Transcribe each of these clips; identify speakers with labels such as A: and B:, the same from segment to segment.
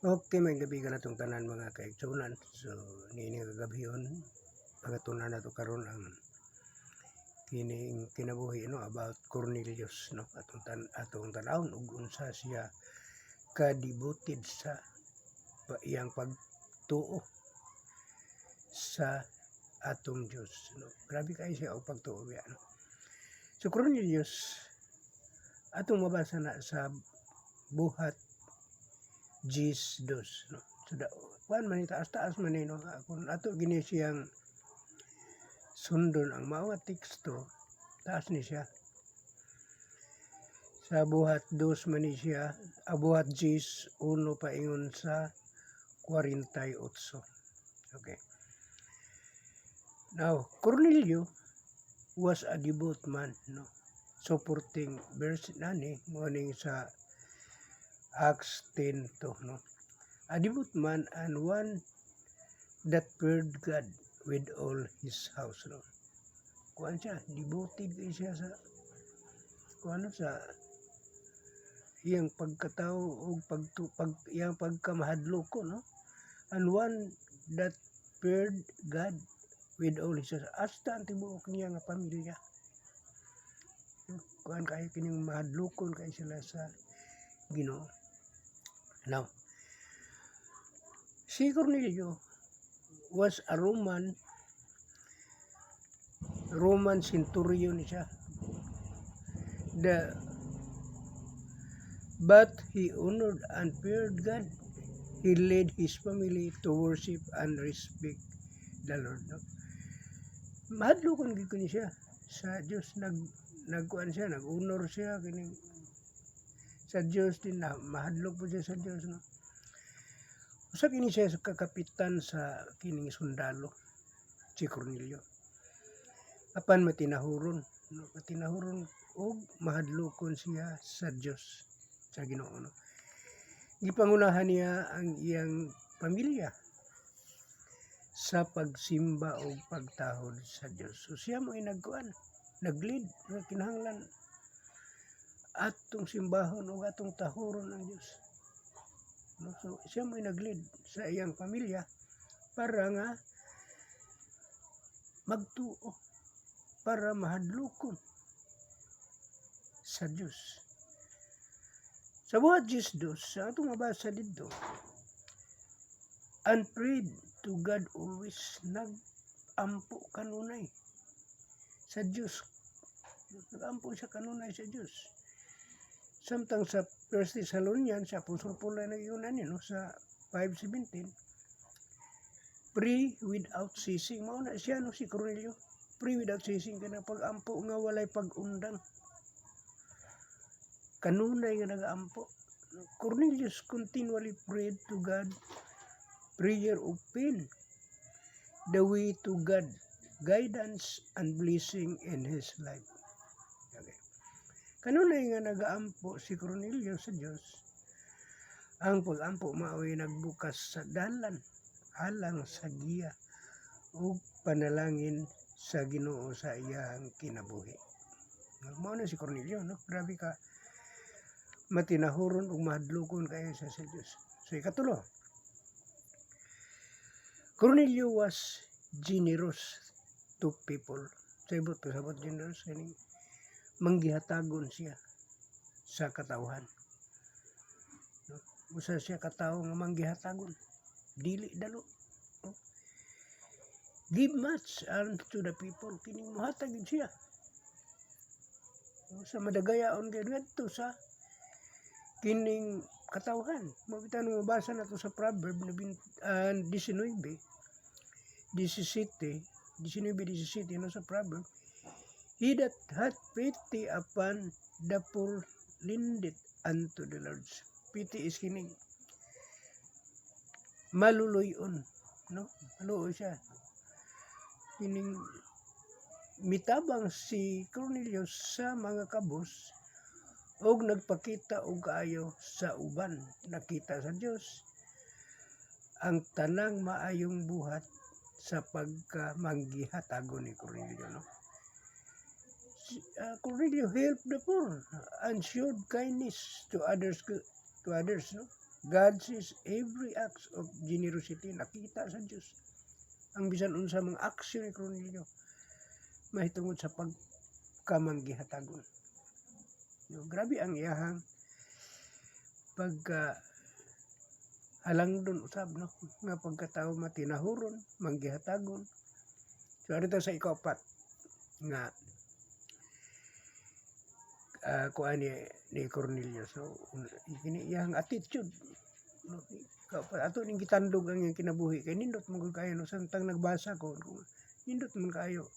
A: Okay, may gabi ka na itong tanan mga kaigsunan. So, nini kagabi yun, pagatunan na ito karon ang kining kinabuhi no about Cornelius no atong tanawon ug unsa siya ka-devoted sa iyang pagtuo sa atong Dios no. Grabe kay siya og pagtuo biya no. So Cornelius atong mabasa na sa buhat Gis 2 no. So kuan man taas-taas man no kung ato gini siyang sundon ang mga teksto taas ni siya sa buhat 2 man ni siya buhat Gis 1 paingon sa 48. Okay. Now, Cornelio was a devout man no. Supporting verse nani morning sa Acts 10 to no. A devout man and one that feared God with all his house no. Kuan siya, devoted siya sa kuan sa iyang pagkatao o iyang pagkamahadloko no. And one that feared God with all his house. Hasta ang tibuok niya nga pamilya. Kuan kay kining mahadlokon kay sila sa Ginoo. Now, si Cornelio was a Roman centurion siya. But he honored and feared God. He led his family to worship and respect the Lord. No? Mahadlokon gid kini siya sa Dios nagkuan siya, nag-honor siya kining sa Dios din na mahadlok po siya sa Dios no. Usa kini siya sa kakapitan sa kining sundalo si Cornelio. Apan matinahuron og mahadlokon siya sa Dios sa Ginoo no. Gipangunahan niya ang iyang pamilya sa pagsimba o pagtahod sa Dios. So siya mo ay nag-lead nga kinahanglan atong simbahon o atong tahuron ang Dios. No? So siya mo ay nag-lead sa iyang pamilya para nga magtuo, para mahadlokon sa Dios. Sa buhat Gis 2, sa atong mabasa dito, and prayed to God always, nag-ampo kanunay sa Dios. Nag-ampo siya kanunay sa Dios. Samtang sa 1 Thessalonians, sa Apostol Paul na nag-iunan no, sa 5:17, pray without ceasing. Mauna siya no, si Cornelio. Pray without ceasing ka na pag-ampo nga walay pag-undang. Kanunay nga nag-ampo. Cornelius continually prayed to God. Prayer opened the way to God, guidance and blessing in his life. Okay. Kanunay nga nag-aampo si Cornelio sa Dios. Ang pag-ampo mao'y nagbukas sa dalan alang sa giya ug panalangin sa Ginoo sa iyang kinabuhi. Mao na si Cornelio no. Grabe ka matinahuron ug mahadlokon kayo sa Dios. So ikatulo, Cornelio was generous to people. Sabot generous kaning manggihatagon siya sa katawhan. No? Usa siya katawo nga manggihatagon. Dili dalo. No? Give much unto the people. Kining mohatag siya. No? Sa madagayaon kay dito sa kining katawhan. Mabitan mo mabasa na to sa Proverb 19, 17 no sa Proverb. He that hath pity upon the poor lendeth unto the Lord. Pity is kining maluluyon no. Maluoy siya. Kining mitabang si Cornelius sa mga kabos og nagpakita og kaayo sa uban, nakita sa Dios ang tanang maayong buhat sa pagkamanggihatagon ni Cornelio no. Cornelio helped the poor and showed kindness to others no. God sees every act of generosity. Nakita sa Diyos ang bisan unsa mga aksyon ni Cornelio mahitungod sa pagkamanggihatagon. Grabe ang iyahang pagka halangdon usab no nga pagkatao matinahuron manggihatagon. So adto sa ikapat nga kuan ni Cornelio. So kini iyang attitude no ikapat ato ning gitandog ang iyang kinabuhi kay nindot man kayo no samtang nagbasa ko nindot man kayo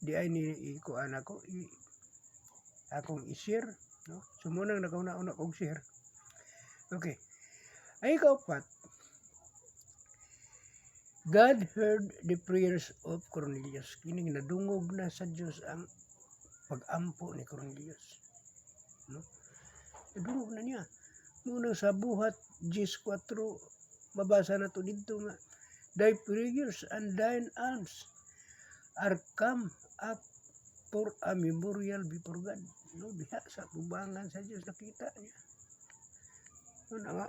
A: di ay ni kuan ako akong i-share no sumunang nakauna-una kog share. Okay. Ay ikapat, God heard the prayers of Cornelius. Kining nadungog na sa Diyos ang pag-ampo ni Cornelius. No? Nadungog na niya. Muna sa buhat 14, mabasa na to dito nga, thy prayers and thine alms are come up for a memorial before God. No, diha sa tubangan sa Diyos nakita niya. Ano nga,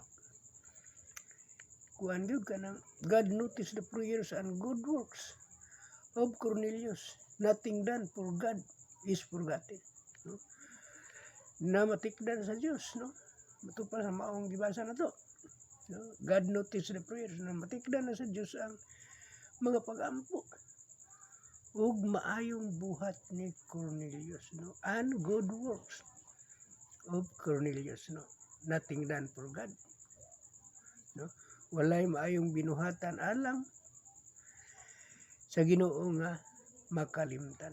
A: kuan gyud kanang God noticed the prayers and good works of Cornelius. Nothing done for God is forgotten. No? Na matikdan sa Dios, no? Matupad sa maong gibasa na to. No? God noticed the prayers na matikdan na sa Dios ang mga pag-ampo ug maayong buhat ni Cornelius, no? And good works of Cornelius, no? Nothing done for God. No? Walay maayong binuhatan alang sa Ginoo nga makalimtan.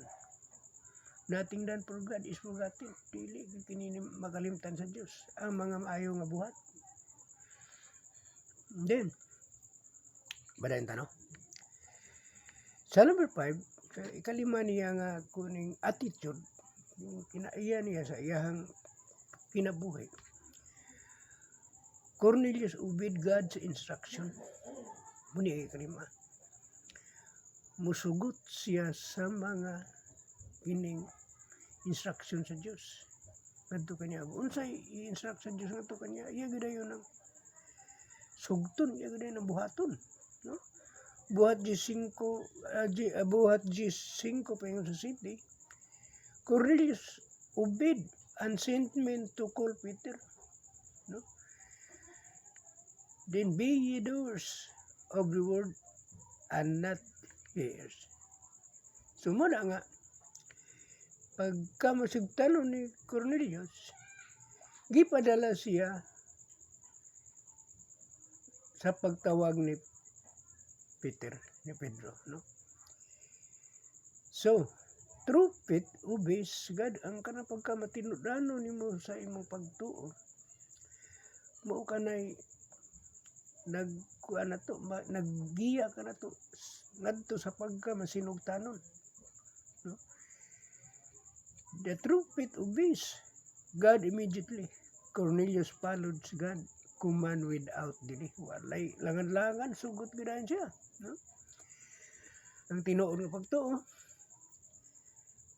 A: Nothing done for God is forgotten. Dili kini makalimtan sa Dios ang mga maayo nga buhat. Then badayon ta no. Sa number 5, ikalima niya nga kuning attitude kinaiya niya sa iyahang kinabuhi. Cornelius obeyed God's instruction. Muni ay kalima. Musugot siya sa mga kining instruction sa Diyos. Ngadto kaniya. Unsay instruction Diyos ngadto kaniya? Iya gidayon ng sugton, iya gidayon ng buhaton. No? Buhat G5 pa yung sa city. Cornelius obeyed and sent men to call Peter. No? Then be ye doers of the word and not hearers. Sumuna nga, pagka masugtanon ni Cornelius, gipadala siya sa pagtawag ni Pedro, no? So, true faith obeys God. Ang kanang pagka matinudano nimo sa imong pagtuo, mao kanay nagkuan na to, naggiya ka na to ngadto sa pagka masinugtanon, no? The true faith obeys God immediately. Cornelius followed God command without delay. Walay langan-langan sugot gidayon siya, no? Ang tinuod nga pagtuo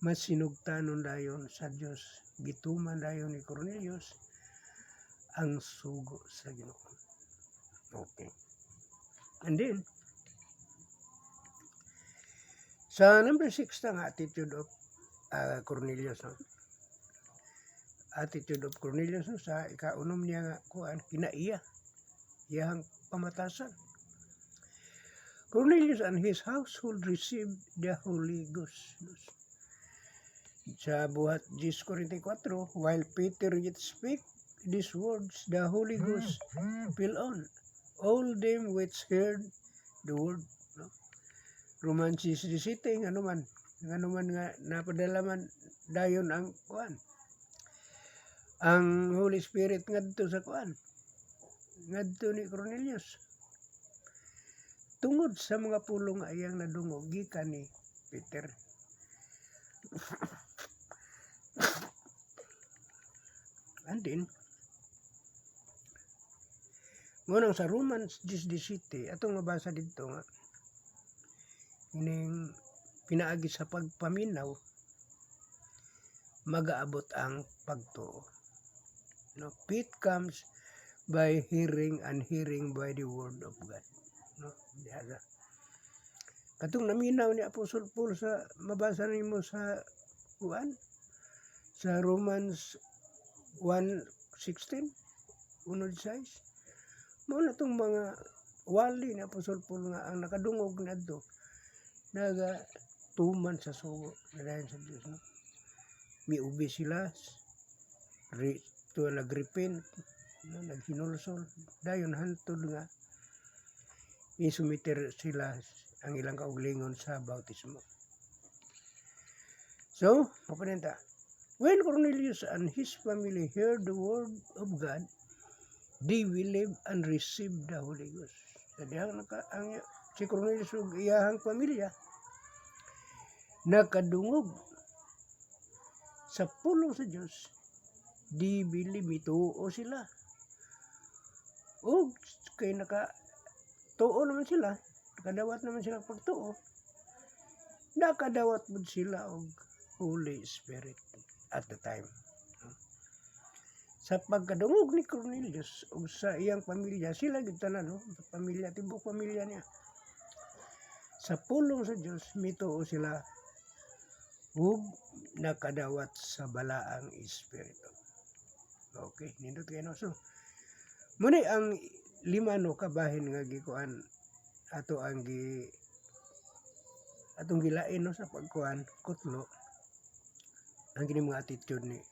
A: masinugtanon dayon sa Dios, gituman dayon ni Cornelius ang sugo sa Ginoo. Okay. And then, sa number 6 nga attitude of Cornelius. No? Attitude of Cornelius no? Sa ikaunom niya nga kuan kinaiya. Iyang pamatasan. Cornelius and his household received the Holy Ghost. No? Sa buhat 10:44, while Peter yet speak these words, the Holy Ghost fell on all them which heard the word. No? Romans 6:17, nga naman nga napadala man dayon ang kuan. Ang Holy Spirit ngadto sa kuan. Ngadto ni Cornelius. Tungod sa mga pulong ayang nadungog gikan ni Peter. And then, ngunang sa Romans 10:17, atong mabasa dito nga, ining pinaagi sa pagpaminaw, mag-aabot ang pagtuo. No? Faith comes by hearing and hearing by the word of God. No? Diha. Katong naminaw ni Apostle Paul sa mabasa nimo sa kuan sa Romans 1:16 unod 6. Mao na tong mga wali ni Apostle Paul nga ang nakadungog nadto naga tuman sa sugo dayon sa Dios, no? Miubi sila nagrepent, no? Naghinulsol dayon hantod nga isumiter sila ang ilang kauglingon sa bautismo. So, mapanenta, when Cornelius and his family heard the word of God, they believed and received the Holy Ghost. So, si Cornelius ug iyahang pamilya nakadungog sa pulong sa Dios, di believe, mituo sila. O kay tuo naman sila, nakadawat naman sila pagtuo, nakadawat mo sila og Holy Spirit at the time. Sa pagkadungog ni Cornelius o sa iyang pamilya, sila gid tanan, no? Pamilya, tibok pamilya niya. Sa pulong sa Dios, mituo sila ug nakadawat sa balaang espiritu. Okay, nindot kayo, no? So, muna ang limano kabahin nga gikuan ato ang atong gilain, no, sa pagkuan kutlo ang kini mga attitude ni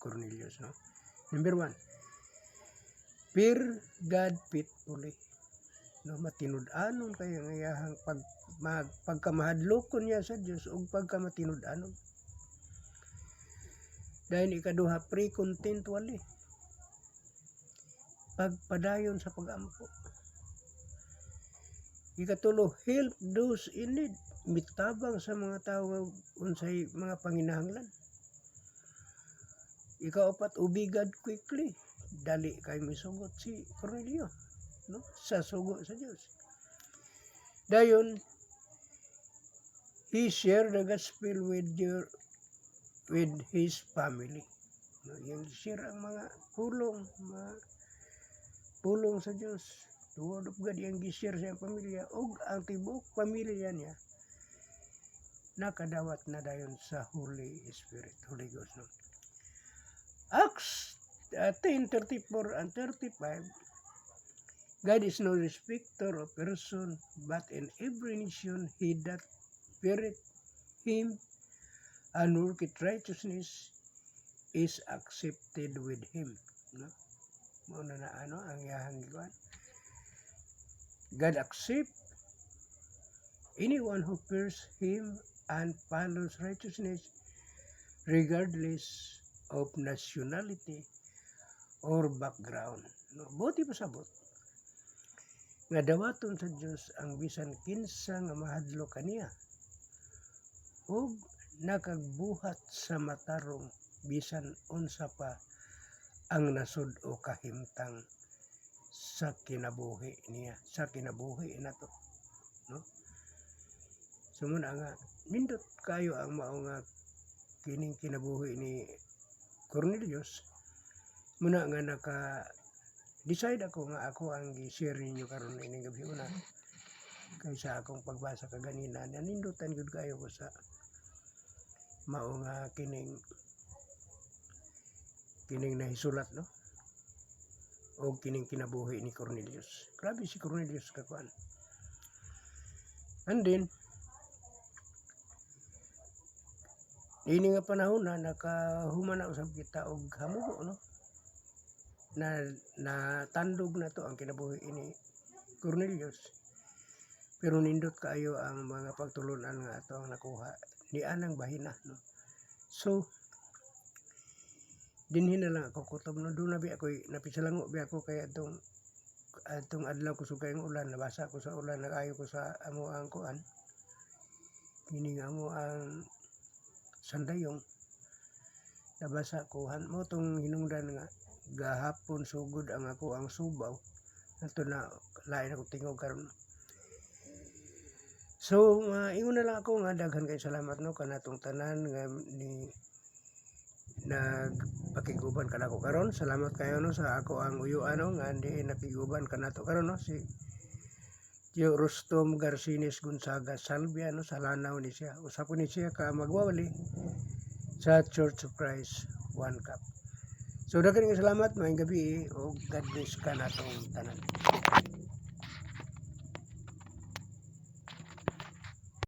A: Cornelius, no. Number 1, fear God faithfully, no, matinud-anon kay ang iyahang pagkamahadlokon niya sa Dios ug pagkamatinud-anon. Dahil ikaduha, pre-contentwally, pagpadayon sa pag-ampo. Ikatulo, help those in need, mitabang sa mga tao unsay mga panginahanglan. Ikaapat, ubigad quickly, dali kay misugot si Cornelio, no, sa sugo sa Dios. Dayon, he shared the gospel with his family. No, yung share ang mga pulong sa Dios, the word of God, yung gishare sa pamilya ug ang tibok pamilya niya nakadawat na dayon sa Holy Spirit, Holy Ghost, no? Acts 10:34 and 35, God is no respecter of person, but in every nation he that feareth him and worketh righteousness is accepted with him, no? Muna na ang iyahang gikuan. God accept anyone who fears him and follows righteousness regardless of nationality or background, no? Buti pasabot nga dawaton sa Dios ang bisan kinsa nga mahadlo kaniya ug nakagbuhat sa matarong bisan unsa pa ang nasud o kahimtang sa kinabuhi niya, sa kinabuhi nato, no? Sumuna nga nindot kayo ang mao nga kining kinabuhi ni Cornelius. Muna nga decide ako nga ako ang gi-share ninyo karon ining gabi una kaysa akong pagbasa kaganina nanindutan gud kayo ko sa mao nga kining nahisulat, no, o kining kinabuhi ni Cornelius. Grabe si Cornelius kakuan. And then ini nga panahon na nakahumana usab kita og hamugo, no, na tandog na to ang kinabuhi ni Cornelius. Pero nindot kaayo ang mga pagtulunan nga ato ang nakuha ni anang bahina, no. So dinhi na lang ako kutob, no. Doon na bi ako napisalango bi ako kay atong adlaw ko sugay ng ulan, nabasa ko sa ulan, nagayo ko sa amo ang kuan kining amo ang sandayong, nabasa ko mo tong hinungdan nga gahapon sugod ang ako ang subaw ato na lain ako tingog karon. So ingon na lang ako nga daghan kay salamat, no, kanatong tanan nga pakiguban kanako karon. Salamat kayo no sa ako ang uyuan no nga hindi nakiguban kanato karon no si Gio Rustom Garcinis Gonzaga Salvia no sa lanaw ni siya. Usapon ni siya ka magwawali sa Church of Christ One Cup. So daghang salamat, maayong gabi ug God bless ka natong tanan.